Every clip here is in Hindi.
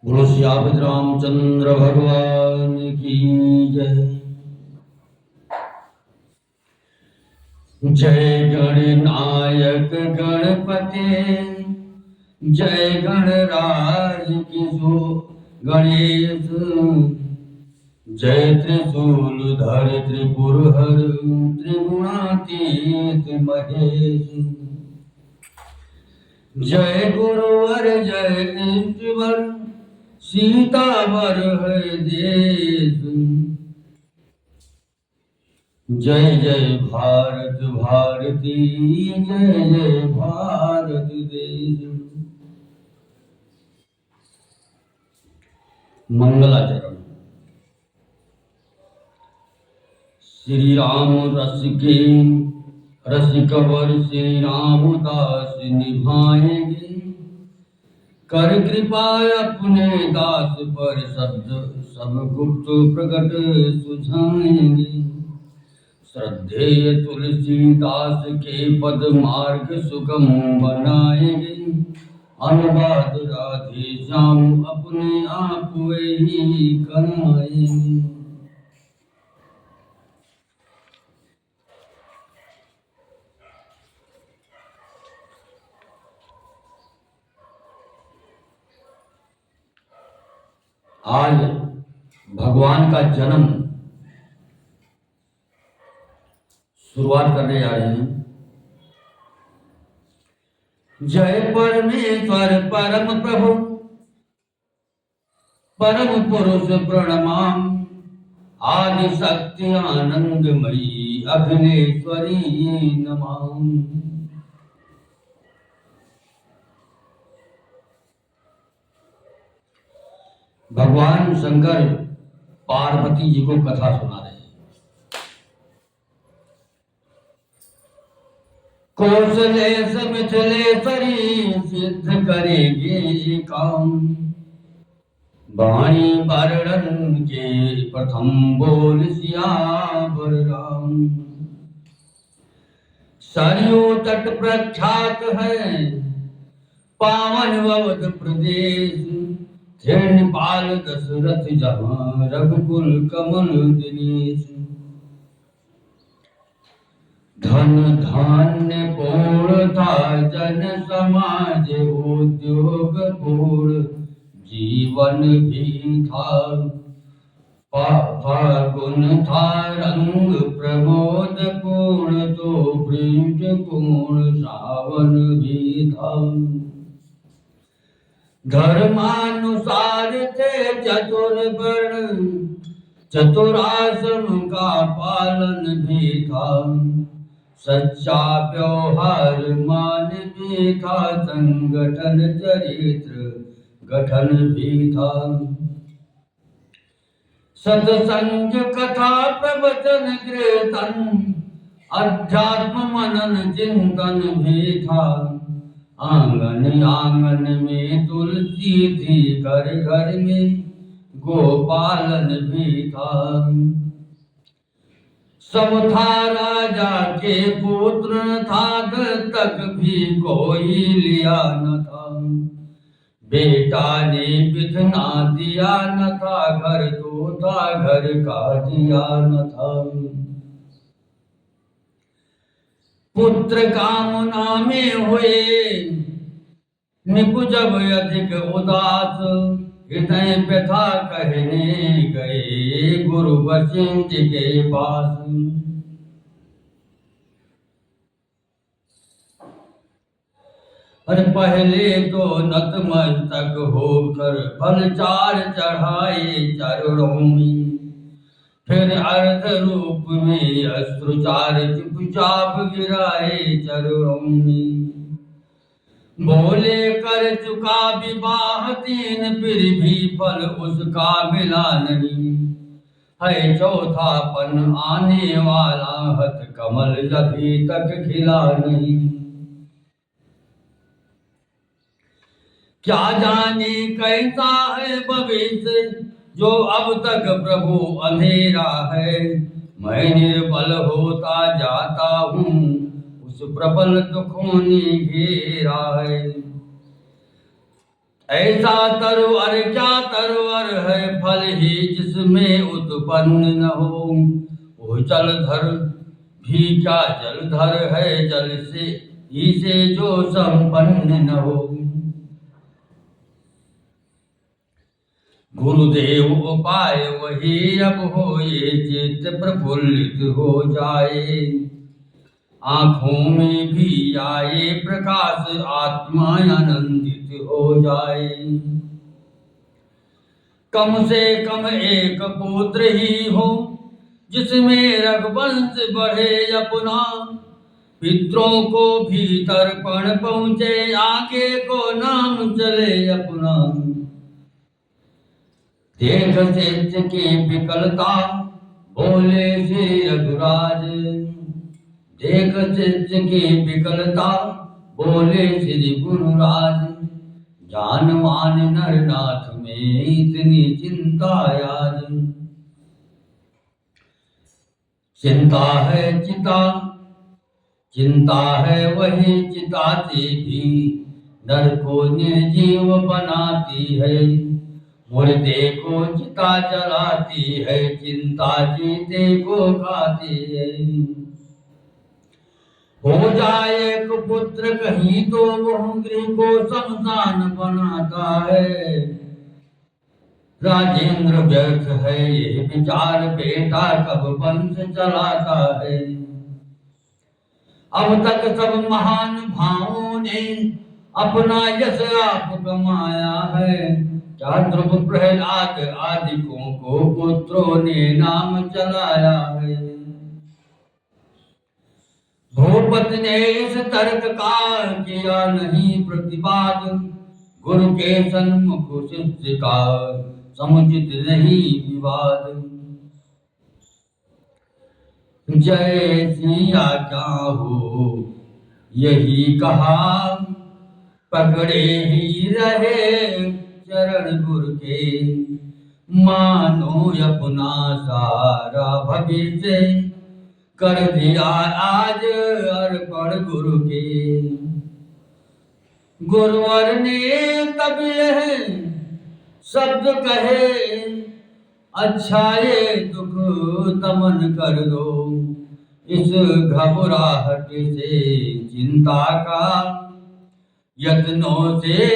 बोलो सियापति रामचंद्र भगवान की जय। जय गणनायक गणपति, जय गणराज किशो गणेश, जय त्रिशूलधर त्रिपुरहर त्रिगुणातीत महेश। जय गुरुवर जय ईश्वर, सीतावर है देश। जय जय भारत भारती, जय जय भारत देश। मंगलाचरण। श्री राम रसिके रसिकवर श्री राम दास निभाएंगे, कर कृपा अपने दास पर शब्द सब गुप्त प्रकट सुझाएंगे। श्रद्धेय तुलसीदास के पद मार्ग सुगम बनाएंगे, अनुवाद राधे श्याम अपने आप वही कराएंगे। आज भगवान का जन्म शुरुआत करने जा रहे हैं। जय परमेश्वर परम प्रभु, परम पुरुष प्रणमाम, आदि शक्ति आनंदमयी अखिलेश्वरी नमाम। भगवान शंकर पार्वती जी को कथा सुना रहे हैं। कौशलेश मिथिलेश्वरी सिद्ध करेंगे काम, वाणी वर्णन के प्रथम बोल सियावर राम। सरयू तट प्रख्यात है पावन अवध प्रदेश, थे नेपाल दशरथ जहाँ रघुकुल कमल दिनेश। धन धान्य पूर्ण था जन समाज उद्योग पूर्ण, जीवन भी था फागुन था रंग प्रमोद पूर्ण, तो प्रीत पूर्ण सावन भी था। धर्मानुसार थे चतुर वर्ण, चतुराश्रम का पालन भी था। सच्चा व्यवहार मान भी था, संगठन चरित्र गठन भी था। सत्संग कथा प्रवचन कीर्तन, अध्यात्म मनन चिंतन भी था। आंगन आंगन में तुलसी थी, घर घर में गोपालन भी था। सब था राजा के पुत्र न था, दत्तक भी कोई लिया न था। बेटा ने बिथना दिया न था, घर तो था घर का दिया न था। पुत्र कामना में हुए निकुंज अधिक उदास, हृदय व्यथा कहने गए गुरु वशिष्ठ के पास। अरे पहले तो नतमस्तक होकर फल चार चढ़ाए चरणों में, फिर अर्ध रूप में अश्रुचार चुपचाप गिराए चरणों में। बोले कर चुका विवाह तीन, फिर भी फल उसका मिला नहीं। है चौथापन आने वाला, हत कमल अभी तक खिला नहीं। क्या जाने कैसा है भविष्य, जो अब तक प्रभु अंधेरा है। मैं निर्बल होता जाता हूँ, उस प्रबल दुखों ने घेरा है। ऐसा तरवर क्या तरवर है फल ही जिसमें उत्पन्न न हो। वो जलधर भी क्या जलधर है जल से ही से जो संपन्न न हो। गुरुदेव उपाय वही अब हो ये चित्त प्रफुल्लित हो जाए। आंखों में भी आए प्रकाश आत्मा आनंदित हो जाए। कम से कम एक पुत्र ही हो जिसमें रघुवंश बढ़े अपना। पितरों को भी तर्पण पहुंचे आगे को नाम चले अपना। देख शिष्य की विकलता बोले श्री रघुराज। देख शिष्य की विकलता बोले श्री गुरुराज। जानवान नरनाथ में इतनी चिंता आज। चिंता है चिता चिंता है वही चिता से भी नर को निर्जीव बनाती है। मुर्दे को चिता जलाती है चिंता जीते को खाती है। हो जाए एक पुत्र कहीं तो वह गृह को शमशान बनाता है। राजेंद्र व्यर्थ है ये विचार बेटा कब वंश चलाता है। अब तक सब महान भावों ने अपना यश आप कमाया है। क्या ध्रुव प्रहलाद आदिकों को पुत्रों ने नाम चलाया है। भूपति ने इस तर्क का किया नहीं प्रतिवाद। गुरु के सन्मुख शिष्य का समुचित नहीं विवाद। जय सिया क्या हो यही कहा पकड़े ही रहे चरण गुरु के। मानो अपना सारा भविष्य कर दिया आज अर्पण गुरु के। गुरुवर ने तब यह शब्द कहे अच्छा ये दुख दमन कर दो। इस घबराहट से चिंता का यत्नों से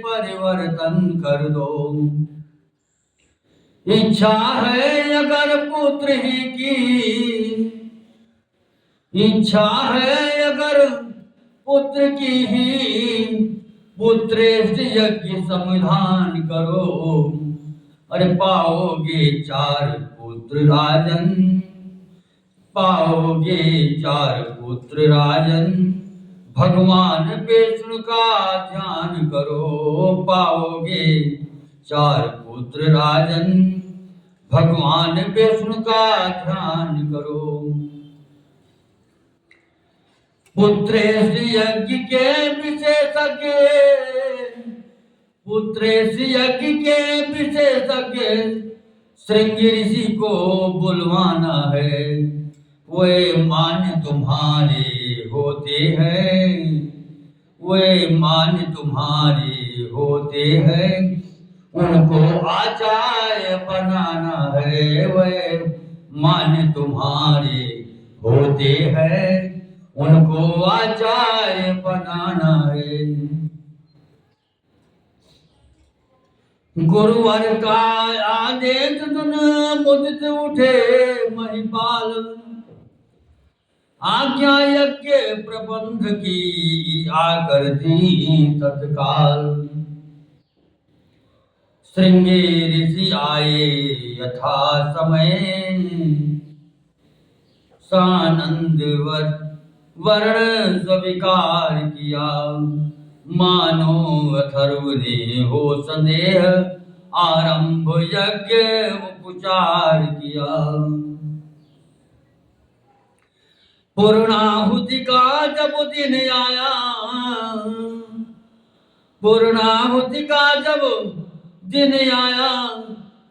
परिवर्तन कर दो। इच्छा है अगर पुत्र ही की इच्छा है अगर पुत्र की ही पुत्रेष्ट यज्ञ समाधान करो। अरे पाओगे 4 पुत्र राजन पाओगे 4 पुत्र राजन। भगवान विष्णु का ध्यान करो पाओगे 4 पुत्र राजन। भगवान विष्णु का ध्यान करो। पुत्रेश यज्ञ के विशेषज्ञ पुत्रेश यज्ञ के विशेषज्ञ श्रृंगी ऋषि को बुलवाना है। वे मान तुम्हारे होते हैं वे मान तुम्हारे होते हैं। उनको आचार्य बनाना है वे मान तुम्हारे होते हैं। उनको आचार्य बनाना है। गुरुवर का आदेश सुन मुदित उठे महिपाल। आज्ञा यज्ञ प्रबंध की आकर दी तत्काल। श्रृंगी ऋषि आए यथा समय सानंद वर्ण स्वीकार किया। मानो अथर्व ने हो संदेह आरंभ यज्ञ उपचार किया। पूर्णाहुति का जब दिन आया पूर्णाहुति का जब दिन आया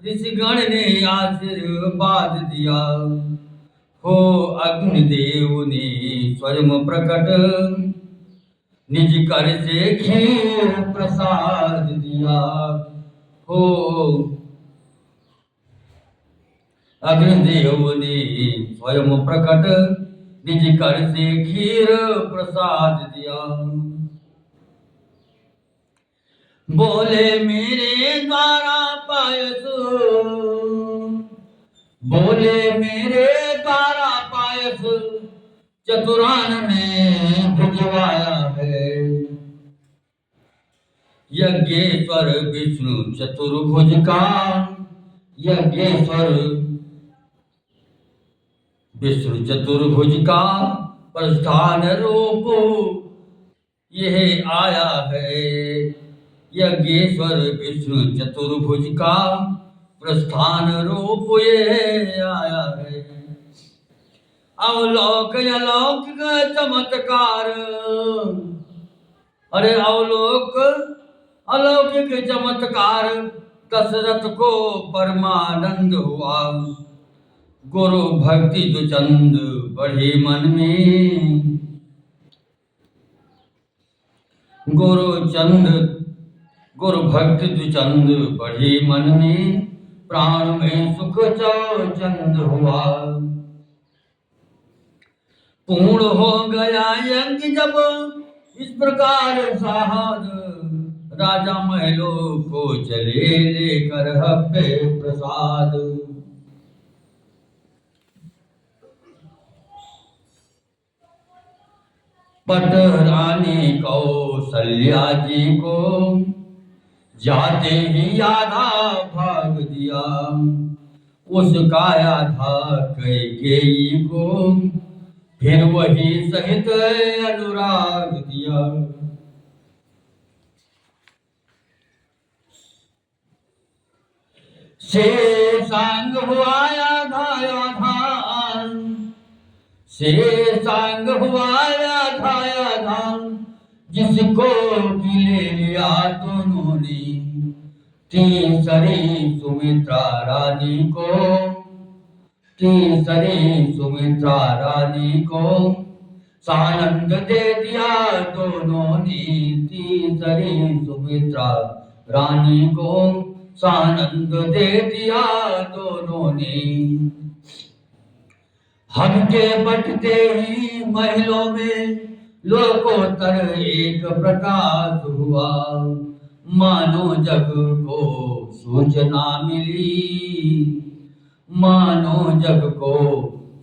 ऋषिगण ने आशीर्वाद दिया। हो अग्निदेव ने स्वयं प्रकट निज कर से खीर प्रसाद दिया हो। अग्निदेव ने स्वयं प्रकट निज कर से खीर प्रसाद दिया। बोले मेरे द्वारा पायस, बोले मेरे द्वारा पायस चतुरान ने भिजवाया है। यज्ञेश्वर विष्णु चतुर्भुज का, यज्ञेश्वर विष्णु चतुर्भुज का प्रस्थान रूप यह आया है। यज्ञेश्वर विष्णु चतुर्भुज का प्रस्थान रूप यह आया है। अवलोक अलौकिक चमत्कार, अरे अवलोक अलौकिक चमत्कार दशरथ को परमानंद हुआ। गुरु भक्ति दुचंद बढ़े मन में, गुरु भक्ति दुचंद बढ़े मन में, प्राण में सुख चौचंद हुआ। पूर्ण हो गया यज्ञ जब इस प्रकार साहद, राजा महलों को चले लेकर हव्य प्रसाद। पट रानी कौशल्या जी को जाते ही आधा भाग दिया, उसका आधा कैकेयी को फिर वही सहित अनुराग दिया। शेषांग हुआ आधा आधा, शेषांग हुआ आधा आधा, जिसको ले लिया दोनों ने। तीसरी सुमित्रा रानी को, तीसरी सुमित्रा रानी को सानंद दे दिया दोनों ने। तीसरी सुमित्रा रानी को सानंद दे दिया दोनों ने। हम के बटते ही महलों में लोकोत्तर एक प्रकाश हुआ। मानो जग को सूचना मिली, मानो जग को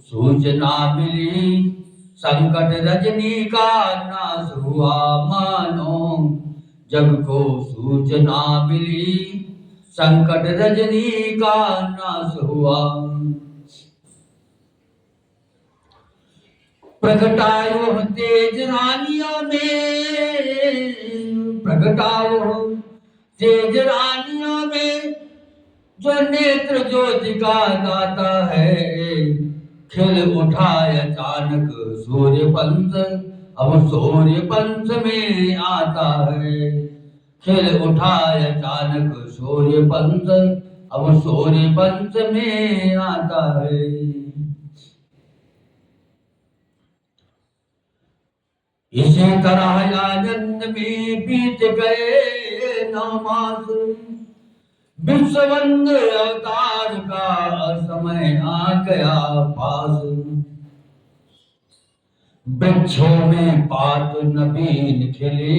सूचना मिली, संकट रजनी का नाश हुआ। मानो जग को सूचना मिली, संकट रजनी का नाश हुआ। प्रगटायो तेज रानियों में, प्रगटायो तेज रानियों में, जो नेत्र ज्योति का दाता है। खिल उठा अचानक सूर्य पंच, अब सूर्य पंच में आता है। खिल उठा अचानक सूर्य पंच, अब सूर्य पंच में आता है। इसी तरह आनंद में बीत गए 9 मास, विश्ववंद अवतार का समय आ गया पास। वृक्षों में पात नवीन खिले,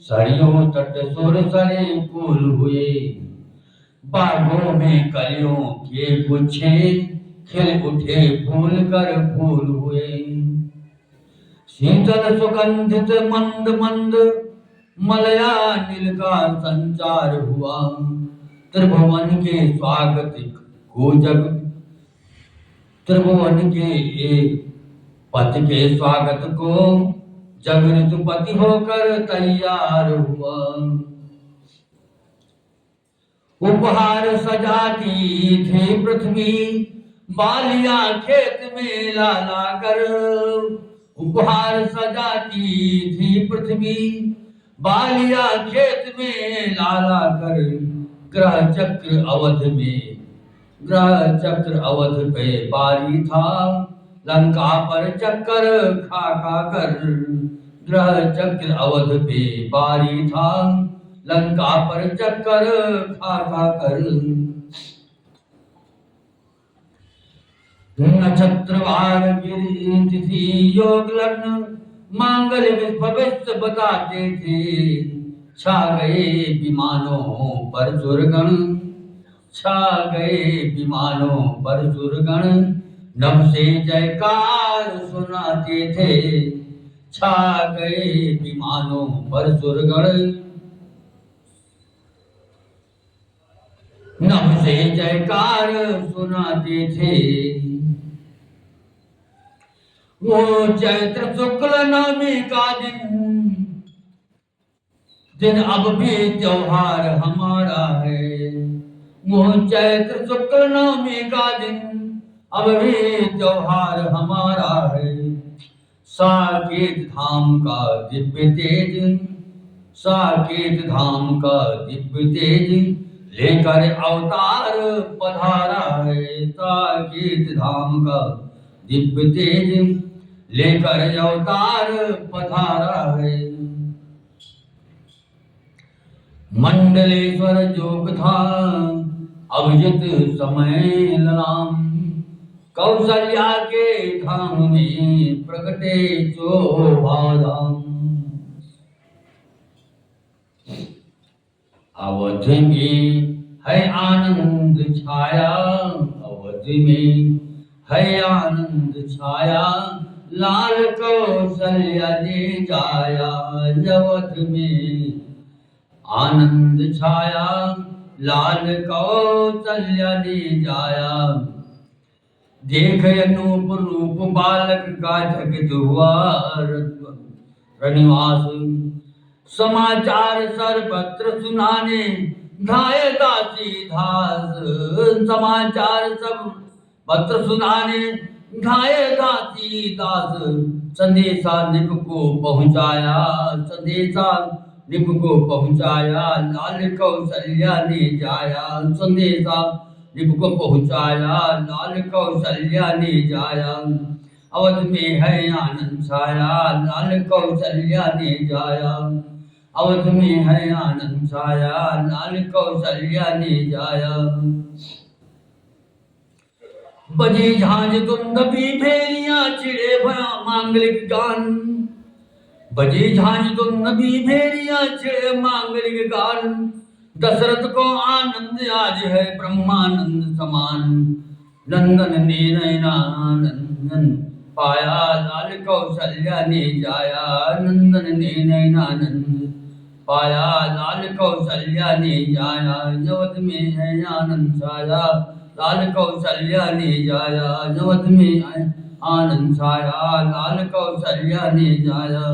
सरियों तट सुर सरे फूल हुए। बागों में कलियों के गुच्छे खिल उठे फूल कर फूल हुए। शीतल सुगंधित मंद मंद मलया नील का संचार हुआ। त्रिभुवन के स्वागत को जग, त्रिभुवन के पथ के स्वागत को जग ऋतुपति होकर तैयार हुआ। उपहार सजाती थी पृथ्वी, बालियां खेत में ला ला कर। उपहार सजाती थी पृथ्वी, बालियां खेत में ला ला कर। ग्रह चक्र अवध में, ग्रह चक्र अवध पे बारी था। लंका पर चक्कर खा खा कर, ग्रह चक्र अवध पे बारी था, लंका पर चक्कर खा खा कर। नक्षत्रवार गिरी तिथि योग लग्न मांगल्य भविष्य बताते थे। छा गए विमानों पर सुरगण, छा गए विमानों पर सुरगण, नभ से जयकार सुनाते थे। छा गए विमानों पर सुरगण, नभ से जयकार सुनाते थे। वो चैत्र शुक्ल नवमी का दिन अब भी त्योहार हमारा है। वो चैत्र शुक्ल नवमी का दिन अब भी त्योहार हमारा है। साकेत धाम का दिव्य तेज, साकेत धाम का दिव्य तेज लेकर अवतार पधारा है। साकेत धाम का दिव्य तेज लेकर अवतार पधारा है। मंडलेश्वर जोग था अभिजित समय ललाम, कौशल्या के धाम में प्रगटे चोभाधाम। अवध में है आनंद छाया, अवध में है आनंद छाया, लाल कौशल्या ने जाया। अवध में आनंद छाया, लाल कौशल्या ने जाया। देख अनूप रूप बालक का चकित हुआ रनिवास, समाचार सर्वत्र सुनाने धाये दासी दास। समाचार सब पत्र सुनाने धाये दासी दास। संदेशा निप को पहुंचाया, संदेशा निप को पहुंचाया, लाल कौशल्या ने जाया। संदेशा निप को पहुंचाया, लाल कौशल्या ने जाया। अवध में है आनंद छाया, लाल कौशल्या ने जाया। अवध में है आनंद छाया, लाल कौशल्या ने जाया। बजी झांझ दुंदभी भेरियां छिड़े भया मांगलिक गान, बजी झांझ दुंदभी भेरियां छिड़े मांगलिक गान। दशरथ को आनंद आज है ब्रह्मानंद समान, नंदन ने नयनानंदन पाया, लाल कौशल्या ने जाया। नंदन ने नयनानंद पाया, लाल कौशल्या ने जाया। अवध में है आनंद छाया, लाल कौशल्या ने जाया। अवध में है आनंद छाया, लाल कौशल्या ने जाया।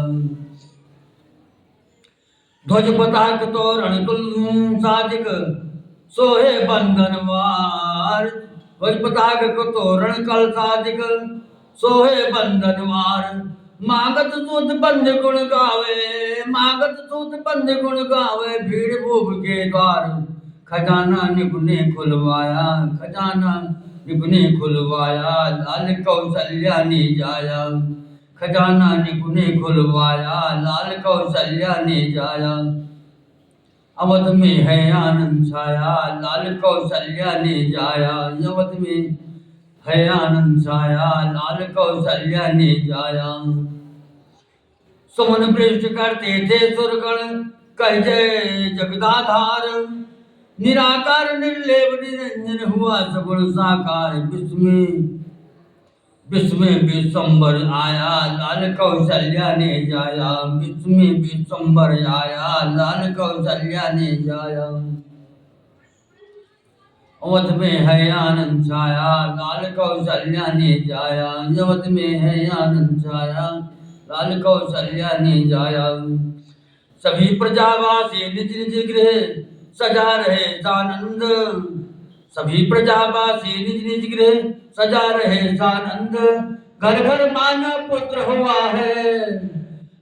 ध्वज पताक तोरण तुल साजिक सोहे बंधनवार, ध्वज पताक को तोरण कल साजिक सोहे बंधनवार। मागत सूत बंद गुण गावे, मागत सूत बंद गुण गावे, भीड़ भूप के द्वार। खजाना निपुणे खुलवाया, खजाना निपुणे खुलवाया, लाल कौशल्या ने जाया। खजाना निपुणे खुलवाया, लाल कौशल्या ने जाया। अवध में है आनंद छाया, लाल कौशल्या ने जाया। अवध में है आनंद छाया, लाल कौशल्या ने जाया। सुमन पृष्ठ करते थे सुरगण कह जय जगदाधार, निराकार निर्लेप निरंजन हुआ सगुण साकार। विश्व में विश्वम्बर आया, लाल कौशल्या ने जाया। विश्व में विश्वम्बर आया, लाल कौशल्या ने जाया। अवध में है आनंद छाया, लाल कौशल्या ने जाया। अवध में है आनंद छाया, लाल कौशल्या ने जाया। सभी प्रजावासी निज निज गृह सजा रहे सानंद, सभी प्रजावासी निज निज गृह सजा रहे सानंद। घर घर मानव पुत्र हुआ है,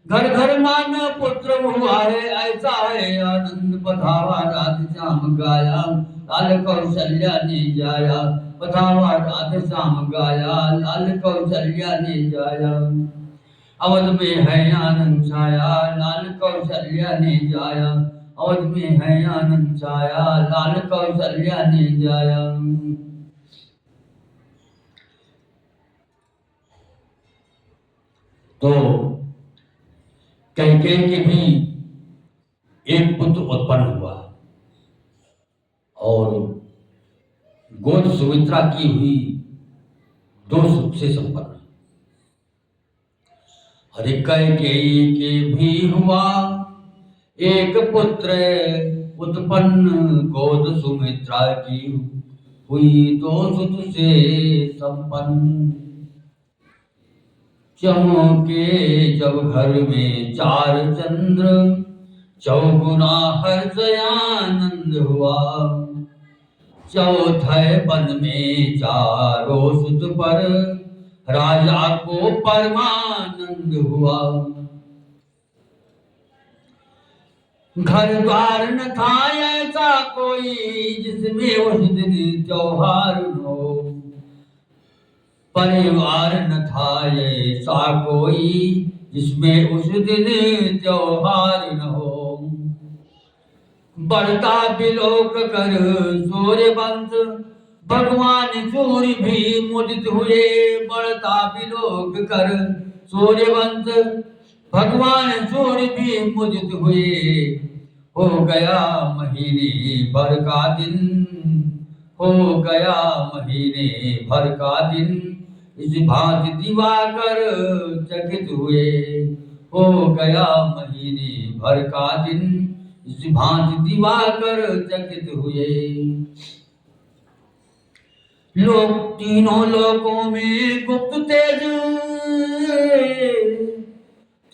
घर घर मानव पुत्र हुआ है, ऐसा है आनंद बधावा राधे श्याम गाया। लाल कौशल्या ने जाया, बधावा राधे श्याम गाया, लाल कौशल्या ने जाया। अवध में है आनंद छाया, लाल कौशल्या ने जाया। अवध में है आनंद छाया, लाल कौशल्या ने जाया। तो कैकेयी के भी एक पुत्र उत्पन्न हुआ और गोद सुमित्रा की हुई दो सुख से संपन्न। हरि कैकेयी के भी हुआ एक पुत्र उत्पन्न, गोद सुमित्रा की हुई दो सुत से संपन्न। चमके जब घर में चार चंद्र, चौगुना हर्ष आनंद हुआ। चौथे वन में चारों सुत पर, राजा को परमानंद हुआ। घर द्वार न था ऐसा कोई, जिसमें उस दिन त्योहार न हो। परिवार न था ऐसा कोई, जिसमें उस दिन त्योहार न हो। बढ़ता बिलोक कर सूर्यवंश, भगवान सूर्य भी मुदित हुए। बढ़ता बिलोक कर सूर्यवंश, भगवान सूर्य भी मुदित हुए। हो गया महीने भर का दिन, हो गया महीने भर का दिन, इस भांति दिवाकर चकित हुए। हो गया महीने भर का दिन, इस भांति दिवाकर चकित हुए। लोग तीनों लोकों में गुप्त तेज,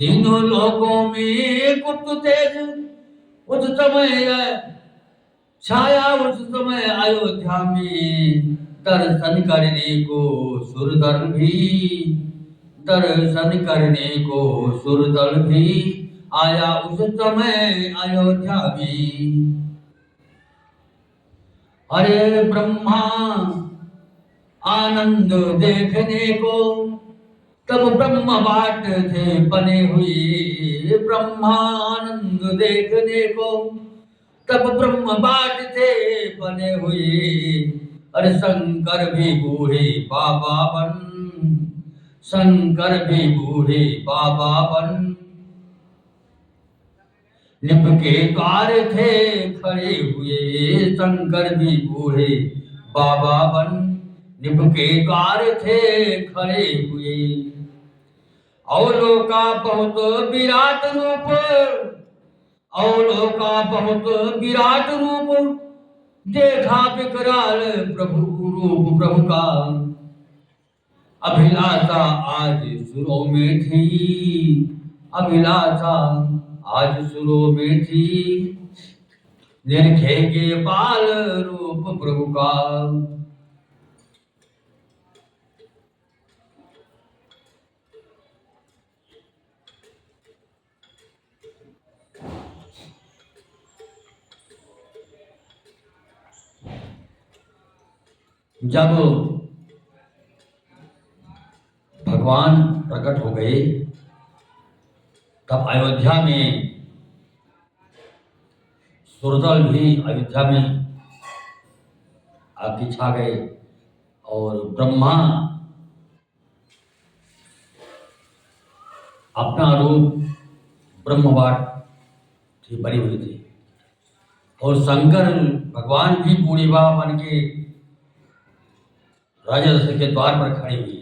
तीनों लोकों में गुप्त तेज, उस समय छाया। उस समय अयोध्या में दर्शन करने को सुरदल भी, दर्शन करने को सुरदल भी आया उस समय अयोध्या में। अरे ब्रह्मा आनंद देखने को, तब ब्रह्म बाट थे बने हुए। ब्रह्मा आनंद देखने को, तब ब्रह्म बाट थे बने हुए। अरे शंकर भी बूढ़े बाबा बन, शंकर भी बूढ़े बाबा बन, निभ के द्वार थे खड़े हुए। शंकर भी बूढ़े बाबा बन, निभ के द्वार थे खड़े हुए। अवलोका बहुत विराट रूप, अवलोका बहुत विराट रूप, देखा विकराल प्रभु रूप प्रभु का। अभिलाषा आज सुरों में थी, अभिलाषा आज सुरों में थी, निरखेंगे बाल रूप प्रभु का। जब भगवान प्रकट हो गए, तब अयोध्या में सुरदल भी अयोध्या में आके छा गए और ब्रह्मा अपना रूप ब्रह्मवाट से बनी हुई थी और शंकर भगवान भी बूढ़ी बाबा बन के राजा दशरथ के द्वार पर खड़े हुए।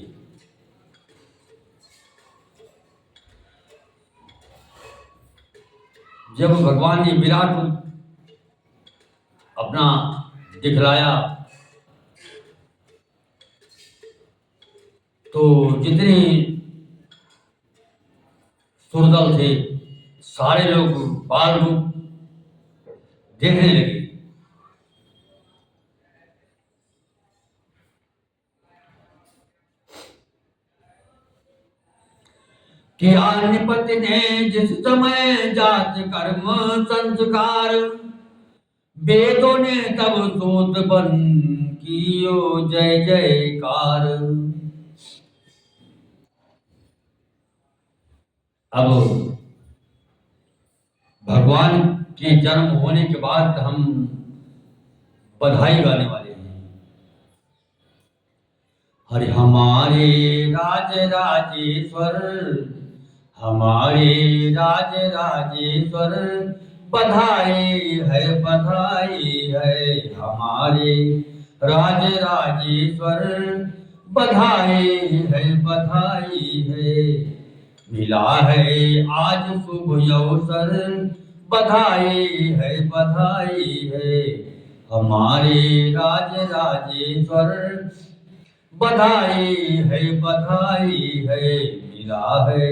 जब भगवान ने विराट रूप अपना दिखलाया, तो जितने सुरदल थे सारे लोग बाल रूप देखने लगे। किया निपति ने जिस समय जात कर्म संस्कार, वेदों ने तब सोत बन कियो जय जयकार। अब भगवान के जन्म होने के बाद हम बधाई गाने वाले हैं। हरे हमारे राज राजेश्वर, हमारे राज राजेश्वर, बधाई है हमारे राज राजेश्वर, बधाई है। मिला है आज शुभ अवसर, बधाई है हमारे राज राजेश्वर, बधाई है। मिला है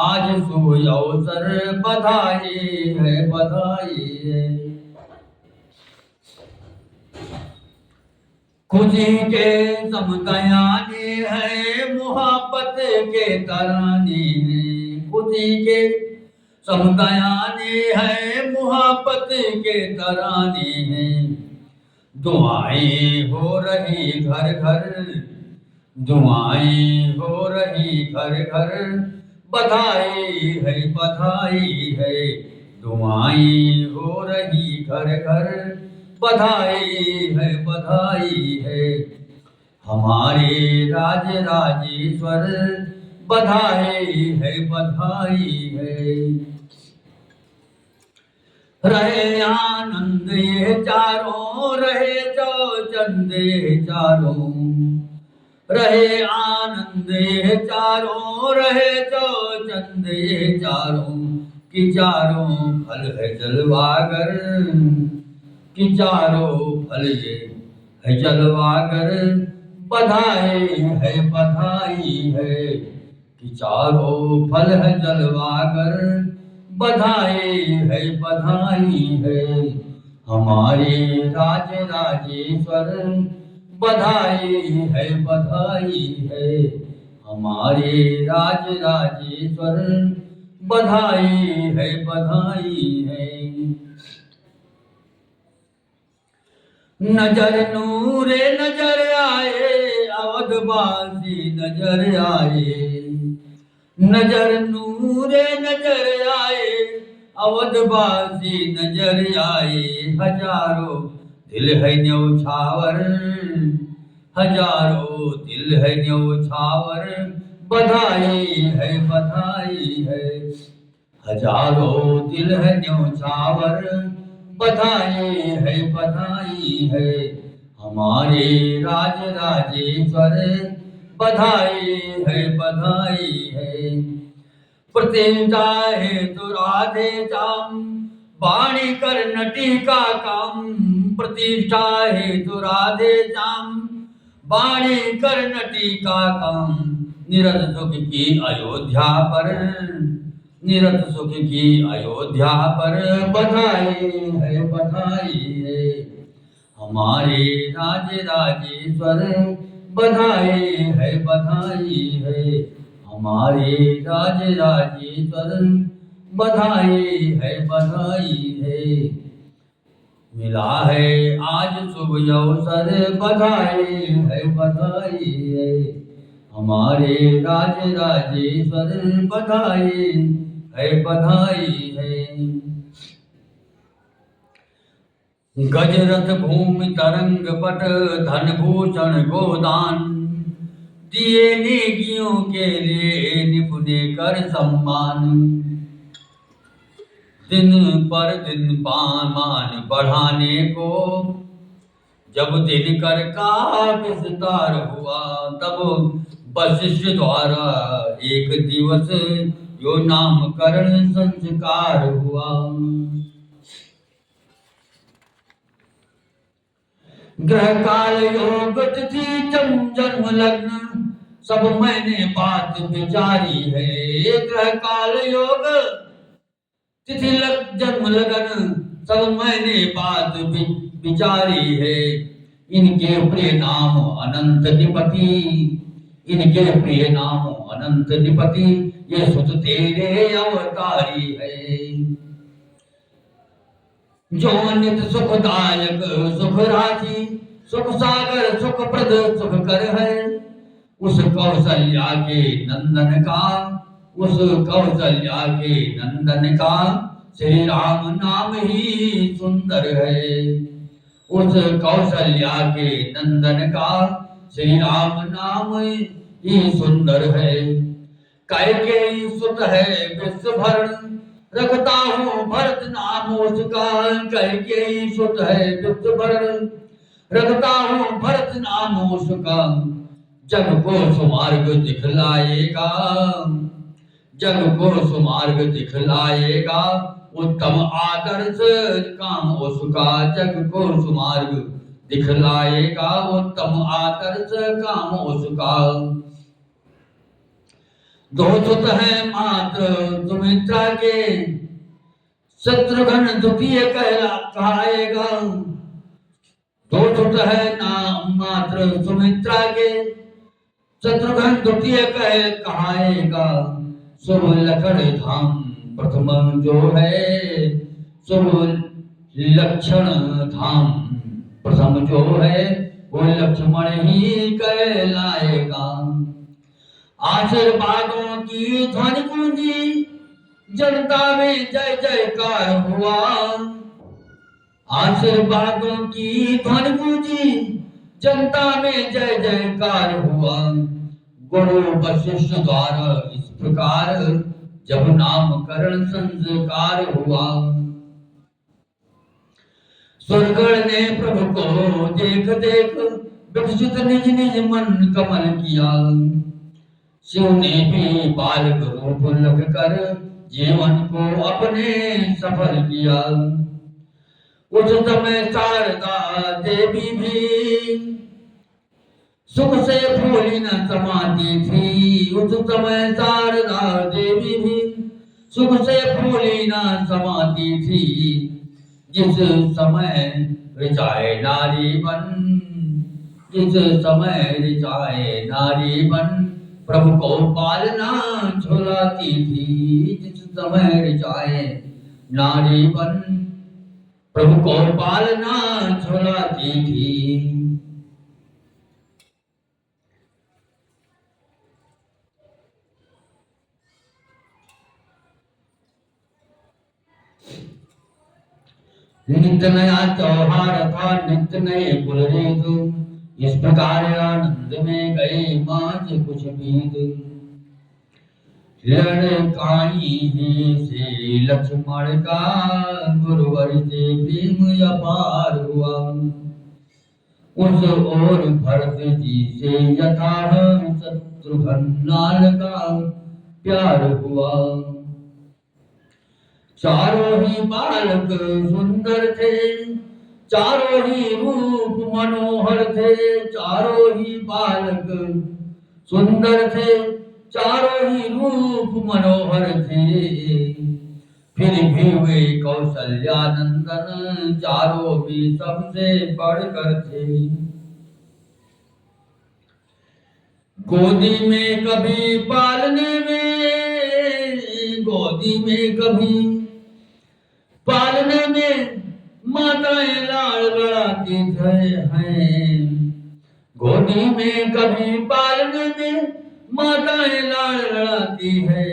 आज शुभ अवसर, बधाई है। खुशी के समदयाने हैं, मोहब्बत के तराने हैं। खुशी के समदयाने हैं, मोहब्बत के तराने हैं। दुआएं हो रही घर घर, दुआएं हो रही घर घर, बधाई है। दुआएं हो रही घर घर, बधाई है हमारे राज राजेश्वर, बधाई है। रहे आनंद ये चारों, रहे चौचंद ये चारों, रहे आनंद ये चारों, रहे चौचंद ये चारों, कि चारों फल है जलवागर, कि चारों फल ये है जलवागर, बधाई है कि चारों फल है जलवागर, बधाई है हमारे राज राजेश्वर, बधाई है हमारे राज राजेश्वर, बधाई है। नजर नूरे नजर आए, अवधवासी नजर आए, नजर नूरे नजर आए, अवधवासी नजर आए। हजारों दिल है न्यौछावर, हजारों दिल है न्यौछावर, बधाई है हजारों दिल है न्यौछावर, बधाई है हमारे राज राजेश्वर, बधाई है। प्रतिष्ठा है तो राधे श्याम, वाणी कर नटी का काम। प्रतिष्ठा है तो राधे श्याम, वाणी कर नटी का काम। निरत सुख की अयोध्या पर, निरत सुख की अयोध्या पर, बधाई है हमारे राज राजेश्वर, बधाई है हमारे राज राजेश्वर, बधाई है। मिला है आज शुभ अवसर, बधाई है हमारे राज राजेश्वर, बधाई है। गजरथ भूमि तरंग पट, धन भूषण गोदान, दिए नेकियों के लिए निपुणे कर सम्मान। दिन पर दिन मान बढ़ाने को, जब दिनकर का विस्तार हुआ, तब वशिष्ठ द्वारा एक दिवस यो नामकरण संस्कार हुआ। ग्रह काल योग तिथि जन्म लग्न, सब मैंने बात विचारी है। ग्रह काल योग तिथि जन्म लगन, सब मैंने बात विचारी है। इनके प्रिय नाम अनंत निपति, इनके प्रिय नाम अनंत निपति, ये सुत तेरे अवतारी है। जो नित सुखदायक सुख राशि, सुख सागर सुख प्रद सुख कर है, उस कौशल्या के नंदन का उस कौशल्या के नंदन का श्री राम नाम ही सुंदर है। उस कौशल्या के नंदन का श्री राम नाम ही सुंदर है। कैकेयी सुत है विश्वभरण, रखता हूँ भरत नाम उसका। कैकेयी सुत है विश्वभरण, रखता हूँ भरत नाम उसका। जग को सुमार्ग दिखलाएगा, जग को सुमार्ग दिखलाएगा। उत्तम आदर्श काम उसका, जग को सुमार्ग दिखलाएगा। उत्तम आदर्श काम उसका। दो सुत है मात्र सुमित्रा के, शत्रुघ्न द्वितीय कहाएगा। दो सुत है नाम मात्र सुमित्रा के, शत्रुघ्न द्वितीय कहाएगा। शुभ लक्षण धाम प्रथम जो है, शुभ लक्षण धाम प्रथम जो है, वो लक्ष्मण ही कहलाएगा। आशीर्वादों की ध्वनि गूंजी, जनता में जय जयकार हुआ। आशीर्वादों की ध्वनि गूंजी, जनता में जय जयकार हुआ। गुरु वशिष्ठ द्वारा इस प्रकार जब नामकरण संस्कार हुआ। स्वर्गण ने प्रभु को देख देख विकसित निज निज मन कमल किया। शिव ने भी बालक रूप रख कर जीवन को अपने सफल किया। उस समय शारदा देवी भी सुख से फूली न समाती थी। उस समय शारदा देवी भी सुख से फूली न समाती थी। जिस समय ऋचाए नारी बन, जिस समय ऋचाए नारी बन, प्रभु को पालना झुलाती थी। जिस समय ऋचाए नारी बन, प्रभु को पालना झुलाती थी। नित्य नया त्योहार था, नित्य नए पुलरेतु। इस प्रकार आनंद में गए माज कुछ बीत। लड़काई ही से लक्ष्मण का, गुरुवर से प्रेम अपार हुआ। उस ओर भरत जी से यथा शत्रुघ्न का प्यार हुआ। चारों ही बालक सुंदर थे, चारों ही रूप मनोहर थे। चारों ही बालक सुंदर थे, चारों ही रूप मनोहर थे। फिर भी वे कौशल्यानंदन, चारों भी सबसे बढ़कर थे। गोदी में कभी पालने में, गोदी में कभी पालने में माताएं लाड़ लड़ाती हैं। गोदी में कभी पालने में माताएं लाड़ लड़ाती है।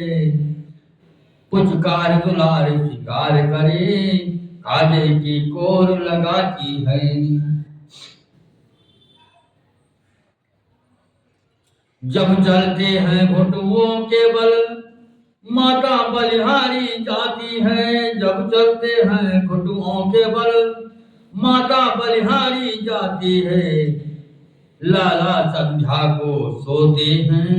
पुचकार दुलार शिकार करे, काजे की कोर लगाती है। जब चलते हैं घुटुओं के बल, माता बलिहारी जाती है। जब चलते हैं घुटुओं के बल, माता बलिहारी जाती है। लाला संध्या को सोते हैं,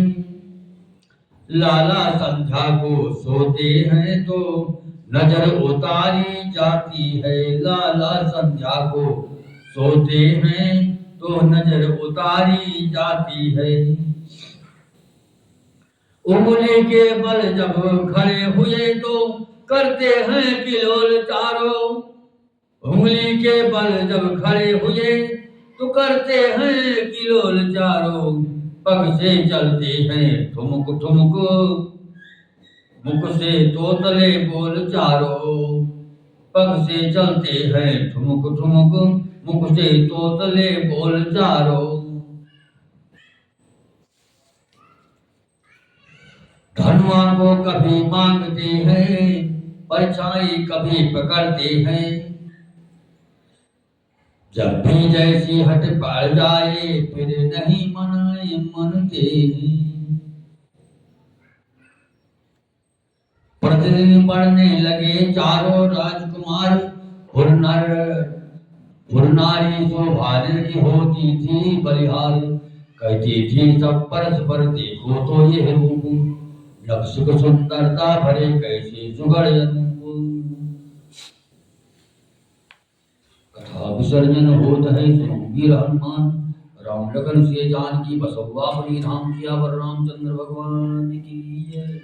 लाला संध्या को सोते हैं तो नजर उतारी जाती है। लाला संध्या को सोते हैं तो नजर उतारी जाती है। उंगली के बल जब खड़े हुए तो करते हैं किलोल चारों। उंगली के बल जब खड़े हुए तो करते हैं किलोल चारों। पग से चलते हैं ठुमुक ठुमुक, मुख से तोतले बोल चारों। पग से चलते हैं ठुमुक ठुमुक, मुख से तोतले बोल चारों। धनवान को कभी मांगते हैं, परछाई कभी पकड़ते हैं। जब भी जैसी हट पड़ जाए फिर नहीं मनाए मनते हैं। प्रतिदिन बढ़ने लगे चारों राजकुमार, हुरनारी शोभाने की होती थी बलिहार। कहती थी सब परस्पर देखो तो ये रूप, नक्श सुंदरता भरे कैसे जुगड़ अनूप। कथा विसर्जन होत है वीर हनुमान, राम लखन से जानकी बसव्वा बलि धाम, सियावर रामचंद्र भगवान की जय।